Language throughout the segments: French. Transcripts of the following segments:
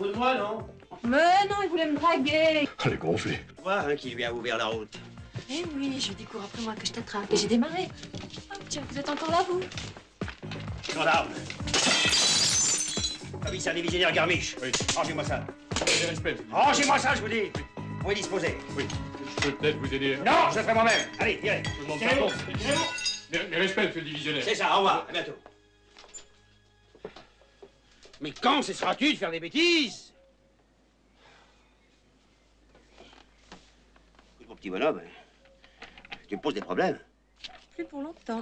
de moi, non? Mais non, il voulait me draguer. Elle est gonflée. Toi, hein, qui lui a ouvert la route. Eh oui, je lui cours après moi que je t'attrape. Et j'ai démarré. Oh, tiens, vous êtes encore là, vous? Gendarme. Commissaire divisionnaire Garmiche. Oui. Rangez-moi ça. Des respects. Rangez-moi ça, je vous dis. On est disposé. Oui. Je peux peut-être vous aider. Non, je le ferai moi-même. Allez, tirez. Je vous demande pardon. Mes respects, monsieur le divisionnaire. C'est ça, au revoir. À bientôt. Mais quand cesseras-tu de faire des bêtises? Oui, mon petit bonhomme, tu me poses des problèmes. Plus pour longtemps.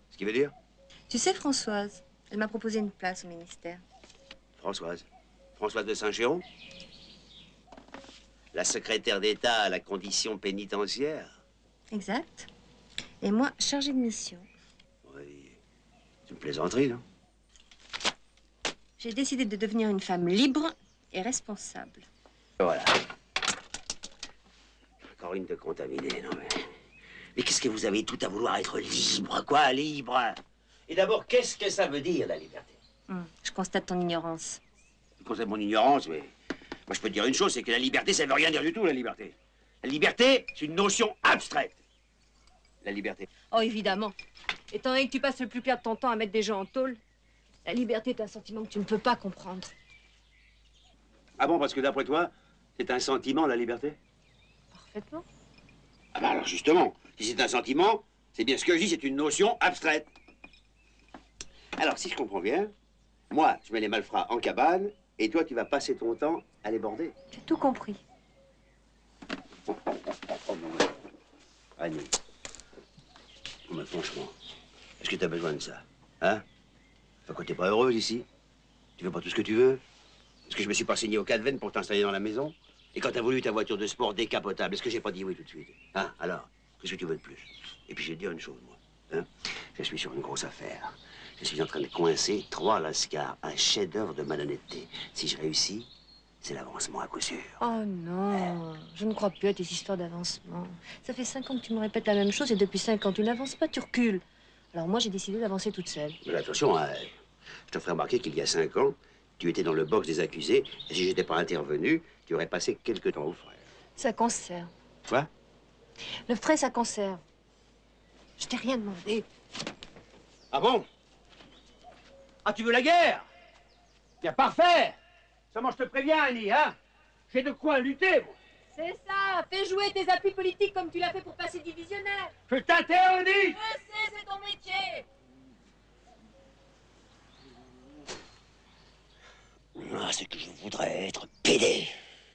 Ce qui veut dire? Tu sais, Françoise, elle m'a proposé une place au ministère. Françoise. Françoise de Saint-Géron? La secrétaire d'État à la condition pénitentiaire? Exact. Et moi, chargée de mission. Oui. C'est une plaisanterie, non? J'ai décidé de devenir une femme libre et responsable. Voilà. Encore une de contaminée, non mais... Mais qu'est-ce que vous avez tout à vouloir être libre, quoi, libre? Et d'abord, qu'est-ce que ça veut dire, la liberté? Je constate ton ignorance. Je constate mon ignorance, mais... Moi, je peux te dire une chose, c'est que la liberté, ça veut rien dire du tout, la liberté. La liberté, c'est une notion abstraite. La liberté. Oh, évidemment. Étant donné que tu passes le plus clair de ton temps à mettre des gens en tôle, la liberté est un sentiment que tu ne peux pas comprendre. Ah bon, parce que d'après toi, c'est un sentiment, la liberté? Parfaitement. Ah bah alors justement, si c'est un sentiment, c'est bien ce que je dis, c'est une notion abstraite. Alors, si je comprends bien, moi, je mets les malfrats en cabane, et toi, tu vas passer ton temps à les border. J'ai tout compris. Oh non, mais... Annie. Oh, mais franchement, est-ce que t'as besoin de ça? Hein? Enfin, quoi, t'es pas heureuse ici? Tu veux pas tout ce que tu veux? Est-ce que je me suis pas signé au Cadven pour t'installer dans la maison? Et quand t'as voulu ta voiture de sport décapotable, est-ce que j'ai pas dit oui tout de suite? Hein? Alors, qu'est-ce que tu veux de plus? Et puis, je vais te dire une chose, moi. Hein? Je suis sur une grosse affaire. Je suis en train de coincer 3 Lascars, un chef-d'œuvre de malhonnêteté. Si je réussis, c'est l'avancement à coup sûr. Oh non, je ne crois plus à tes histoires d'avancement. Ça fait 5 ans que tu me répètes la même chose et depuis 5 ans, tu n'avances pas, tu recules. Alors moi, j'ai décidé d'avancer toute seule. Mais attention, hein, je te ferai remarquer qu'il y a 5 ans, tu étais dans le box des accusés, et si j'étais pas intervenu, tu aurais passé quelque temps au frais. Ça conserve. Quoi? Le frais, ça conserve. Je t'ai rien demandé. Ah bon? Ah, tu veux la guerre? Bien, parfait! Seulement, je te préviens, Annie, hein? J'ai de quoi lutter, moi. C'est ça, fais jouer tes appuis politiques comme tu l'as fait pour passer divisionnaire. Je t'interdis! Je sais, c'est ton métier. Ah, c'est que je voudrais être pédé.